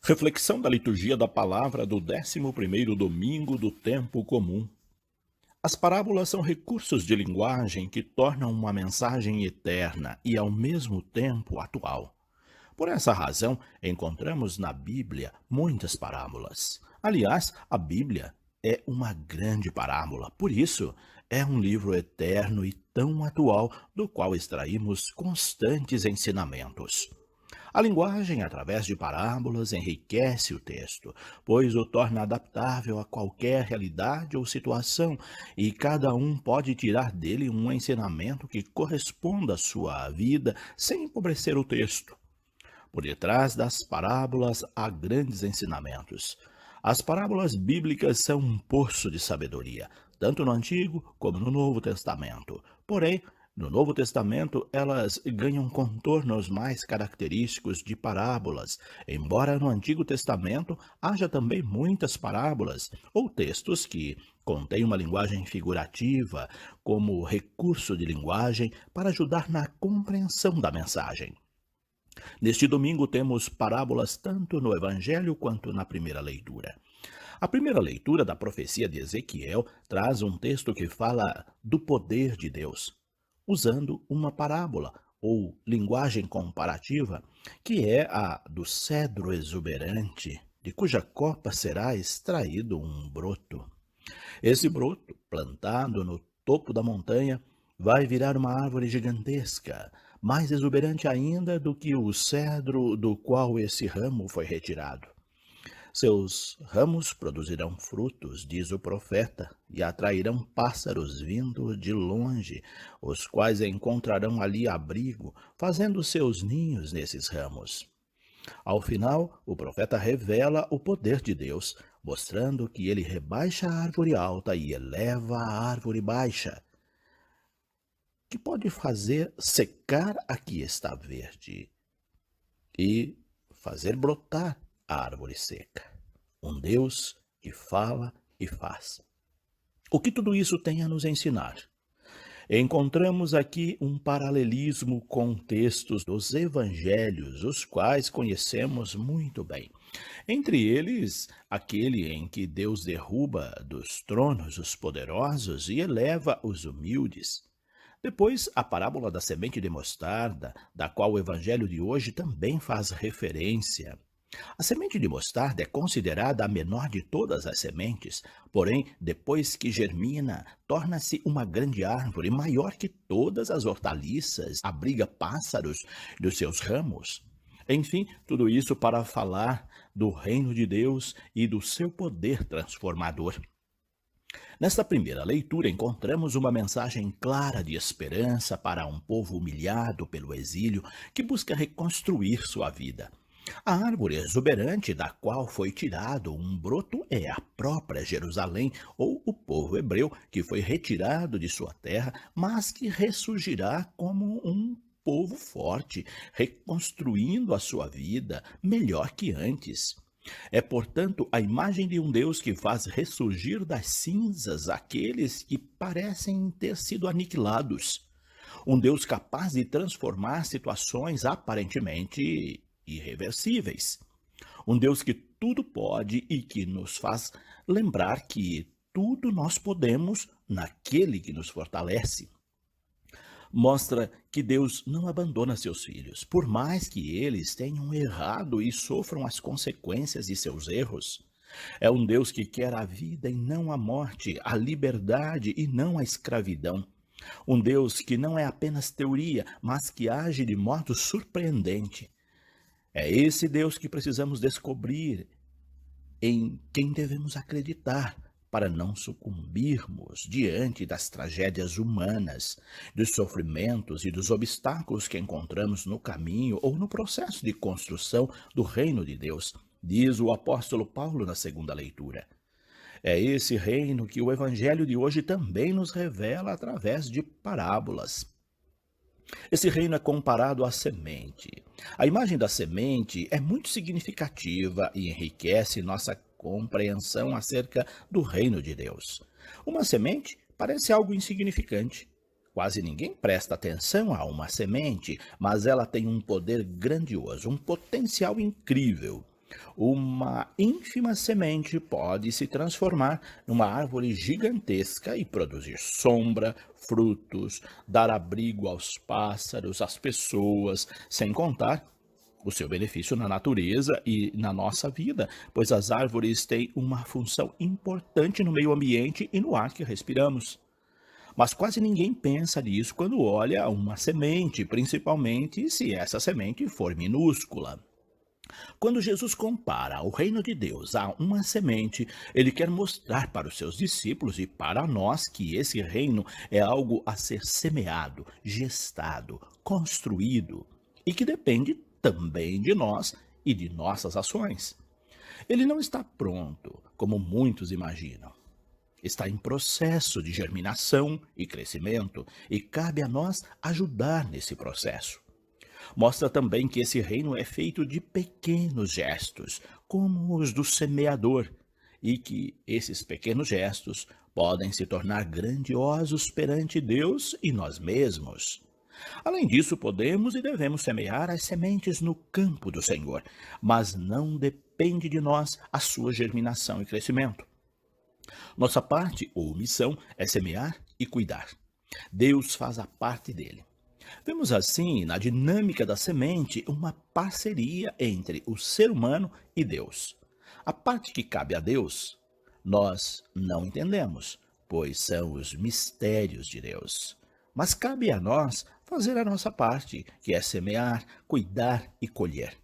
Reflexão da liturgia da palavra do 11º domingo do tempo comum. As parábolas são recursos de linguagem que tornam uma mensagem eterna e ao mesmo tempo atual. Por essa razão, encontramos na Bíblia muitas parábolas. Aliás, a Bíblia é uma grande parábola, por isso é um livro eterno e tão atual do qual extraímos constantes ensinamentos. A linguagem, através de parábolas, enriquece o texto, pois o torna adaptável a qualquer realidade ou situação, e cada um pode tirar dele um ensinamento que corresponda à sua vida, sem empobrecer o texto. Por detrás das parábolas há grandes ensinamentos. As parábolas bíblicas são um poço de sabedoria, tanto no Antigo como no Novo Testamento. Porém, no Novo Testamento, elas ganham contornos mais característicos de parábolas, embora no Antigo Testamento haja também muitas parábolas ou textos que contêm uma linguagem figurativa como recurso de linguagem para ajudar na compreensão da mensagem. Neste domingo temos parábolas tanto no Evangelho quanto na primeira leitura. A primeira leitura da profecia de Ezequiel traz um texto que fala do poder de Deus, usando uma parábola ou linguagem comparativa, que é a do cedro exuberante, de cuja copa será extraído um broto. Esse broto, plantado no topo da montanha, vai virar uma árvore gigantesca, mais exuberante ainda do que o cedro do qual esse ramo foi retirado. Seus ramos produzirão frutos, diz o profeta, e atrairão pássaros vindo de longe, os quais encontrarão ali abrigo, fazendo seus ninhos nesses ramos. Ao final, o profeta revela o poder de Deus, mostrando que ele rebaixa a árvore alta e eleva a árvore baixa, que pode fazer secar a que está verde e fazer brotar a árvore seca. Um Deus que fala e faz. O que tudo isso tem a nos ensinar? Encontramos aqui um paralelismo com textos dos evangelhos, os quais conhecemos muito bem. Entre eles, aquele em que Deus derruba dos tronos os poderosos e eleva os humildes. Depois, a parábola da semente de mostarda, da qual o evangelho de hoje também faz referência. A semente de mostarda é considerada a menor de todas as sementes, porém, depois que germina, torna-se uma grande árvore, maior que todas as hortaliças, abriga pássaros dos seus ramos. Enfim, tudo isso para falar do reino de Deus e do seu poder transformador. Nesta primeira leitura, encontramos uma mensagem clara de esperança para um povo humilhado pelo exílio que busca reconstruir sua vida. A árvore exuberante da qual foi tirado um broto é a própria Jerusalém, ou o povo hebreu que foi retirado de sua terra, mas que ressurgirá como um povo forte, reconstruindo a sua vida melhor que antes. É, portanto, a imagem de um Deus que faz ressurgir das cinzas aqueles que parecem ter sido aniquilados. Um Deus capaz de transformar situações aparentemente irreversíveis. Um Deus que tudo pode e que nos faz lembrar que tudo nós podemos naquele que nos fortalece. Mostra que Deus não abandona seus filhos, por mais que eles tenham errado e sofram as consequências de seus erros. É um Deus que quer a vida e não a morte, a liberdade e não a escravidão. Um Deus que não é apenas teoria, mas que age de modo surpreendente. É esse Deus que precisamos descobrir, em quem devemos acreditar, para não sucumbirmos diante das tragédias humanas, dos sofrimentos e dos obstáculos que encontramos no caminho ou no processo de construção do reino de Deus, diz o apóstolo Paulo na segunda leitura. É esse reino que o evangelho de hoje também nos revela através de parábolas. Esse reino é comparado à semente. A imagem da semente é muito significativa e enriquece nossa compreensão acerca do reino de Deus. Uma semente parece algo insignificante. Quase ninguém presta atenção a uma semente, mas ela tem um poder grandioso, um potencial incrível. Uma ínfima semente pode se transformar numa árvore gigantesca e produzir sombra, frutos, dar abrigo aos pássaros, às pessoas, sem contar o seu benefício na natureza e na nossa vida, pois as árvores têm uma função importante no meio ambiente e no ar que respiramos. Mas quase ninguém pensa nisso quando olha uma semente, principalmente se essa semente for minúscula. Quando Jesus compara o reino de Deus a uma semente, ele quer mostrar para os seus discípulos e para nós que esse reino é algo a ser semeado, gestado, construído e que depende também de nós e de nossas ações. Ele não está pronto, como muitos imaginam. Está em processo de germinação e crescimento e cabe a nós ajudar nesse processo. Mostra também que esse reino é feito de pequenos gestos, como os do semeador, e que esses pequenos gestos podem se tornar grandiosos perante Deus e nós mesmos. Além disso, podemos e devemos semear as sementes no campo do Senhor, mas não depende de nós a sua germinação e crescimento. Nossa parte ou missão é semear e cuidar. Deus faz a parte dele. Vemos assim, na dinâmica da semente, uma parceria entre o ser humano e Deus. A parte que cabe a Deus, nós não entendemos, pois são os mistérios de Deus. Mas cabe a nós fazer a nossa parte, que é semear, cuidar e colher.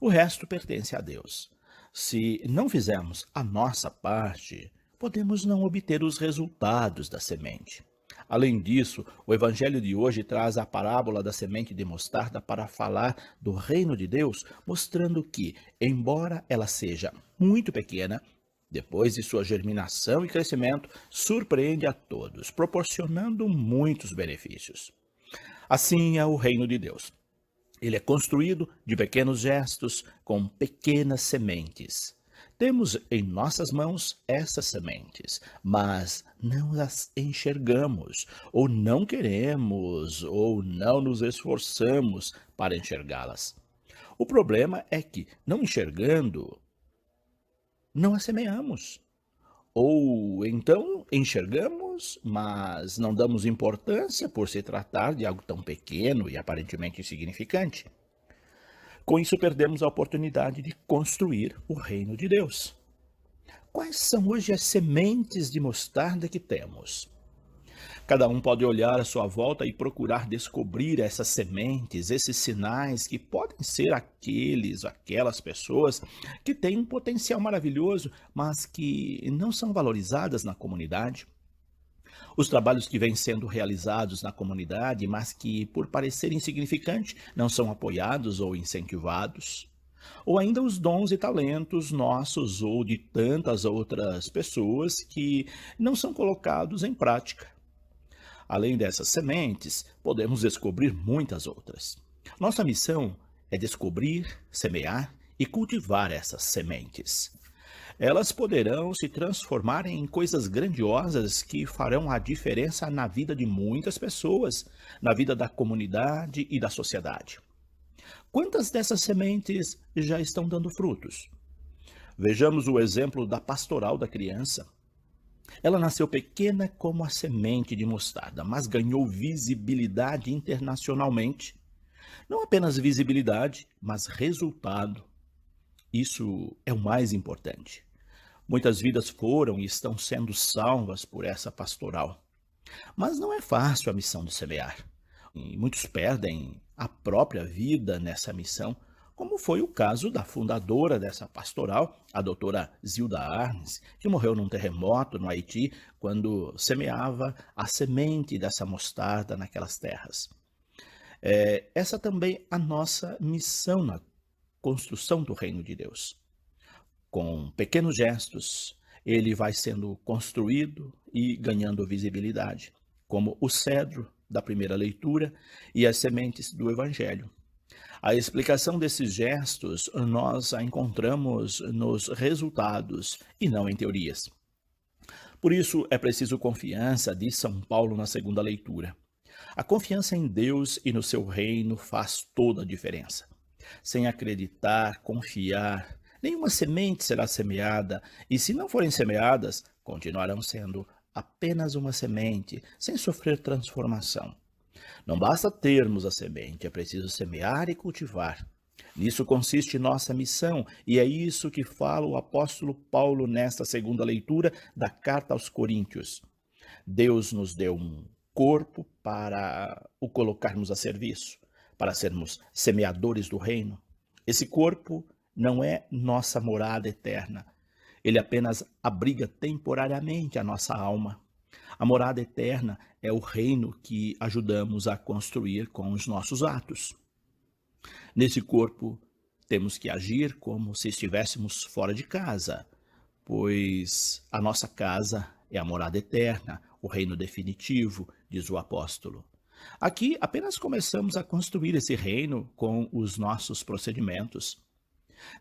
O resto pertence a Deus. Se não fizermos a nossa parte, podemos não obter os resultados da semente. Além disso, o Evangelho de hoje traz a parábola da semente de mostarda para falar do reino de Deus, mostrando que, embora ela seja muito pequena, depois de sua germinação e crescimento, surpreende a todos, proporcionando muitos benefícios. Assim é o reino de Deus. Ele é construído de pequenos gestos, com pequenas sementes. Temos em nossas mãos essas sementes, mas não as enxergamos, ou não queremos, ou não nos esforçamos para enxergá-las. O problema é que, não enxergando, não as semeamos. Ou então enxergamos, mas não damos importância por se tratar de algo tão pequeno e aparentemente insignificante. Com isso, perdemos a oportunidade de construir o reino de Deus. Quais são hoje as sementes de mostarda que temos? Cada um pode olhar à sua volta e procurar descobrir essas sementes, esses sinais que podem ser aquelas pessoas que têm um potencial maravilhoso, mas que não são valorizadas na comunidade. Os trabalhos que vêm sendo realizados na comunidade, mas que, por parecer insignificante, não são apoiados ou incentivados. Ou ainda os dons e talentos nossos ou de tantas outras pessoas que não são colocados em prática. Além dessas sementes, podemos descobrir muitas outras. Nossa missão é descobrir, semear e cultivar essas sementes. Elas poderão se transformar em coisas grandiosas que farão a diferença na vida de muitas pessoas, na vida da comunidade e da sociedade. Quantas dessas sementes já estão dando frutos? Vejamos o exemplo da pastoral da criança. Ela nasceu pequena como a semente de mostarda, mas ganhou visibilidade internacionalmente. Não apenas visibilidade, mas resultado. Isso é o mais importante. Muitas vidas foram e estão sendo salvas por essa pastoral. Mas não é fácil a missão de semear. E muitos perdem a própria vida nessa missão, como foi o caso da fundadora dessa pastoral, a doutora Zilda Arnes, que morreu num terremoto no Haiti quando semeava a semente dessa mostarda naquelas terras. Essa também é a nossa missão na construção do reino de Deus. Com pequenos gestos, ele vai sendo construído e ganhando visibilidade, como o cedro da primeira leitura e as sementes do Evangelho. A explicação desses gestos nós a encontramos nos resultados e não em teorias. Por isso é preciso confiança, diz São Paulo na segunda leitura. A confiança em Deus e no seu reino faz toda a diferença. Sem acreditar, confiar, Nenhuma semente será semeada, e se não forem semeadas, continuarão sendo apenas uma semente, sem sofrer transformação. Não basta termos a semente, é preciso semear e cultivar. Nisso consiste nossa missão, e é isso que fala o apóstolo Paulo nesta segunda leitura da carta aos Coríntios. Deus nos deu um corpo para o colocarmos a serviço, para sermos semeadores do reino. Esse corpo não é nossa morada eterna. Ele apenas abriga temporariamente a nossa alma. A morada eterna é o reino que ajudamos a construir com os nossos atos. Nesse corpo, temos que agir como se estivéssemos fora de casa, pois a nossa casa é a morada eterna, o reino definitivo, diz o apóstolo. Aqui apenas começamos a construir esse reino com os nossos procedimentos.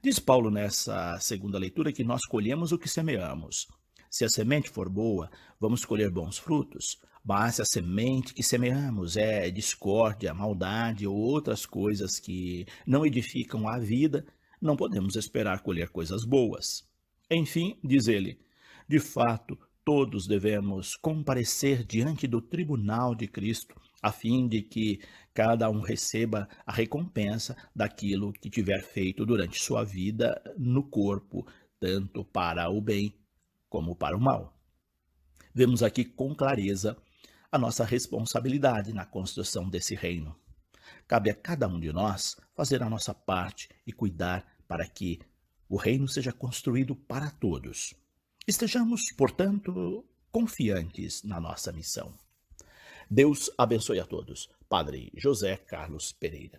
Diz Paulo nessa segunda leitura que nós colhemos o que semeamos. Se a semente for boa, vamos colher bons frutos. Mas se a semente que semeamos é discórdia, maldade ou outras coisas que não edificam a vida, não podemos esperar colher coisas boas. Enfim, diz ele, de fato, todos devemos comparecer diante do tribunal de Cristo, a fim de que cada um receba a recompensa daquilo que tiver feito durante sua vida no corpo, tanto para o bem como para o mal. Vemos aqui com clareza a nossa responsabilidade na construção desse reino. Cabe a cada um de nós fazer a nossa parte e cuidar para que o reino seja construído para todos. Estejamos, portanto, confiantes na nossa missão. Deus abençoe a todos. Padre José Carlos Pereira.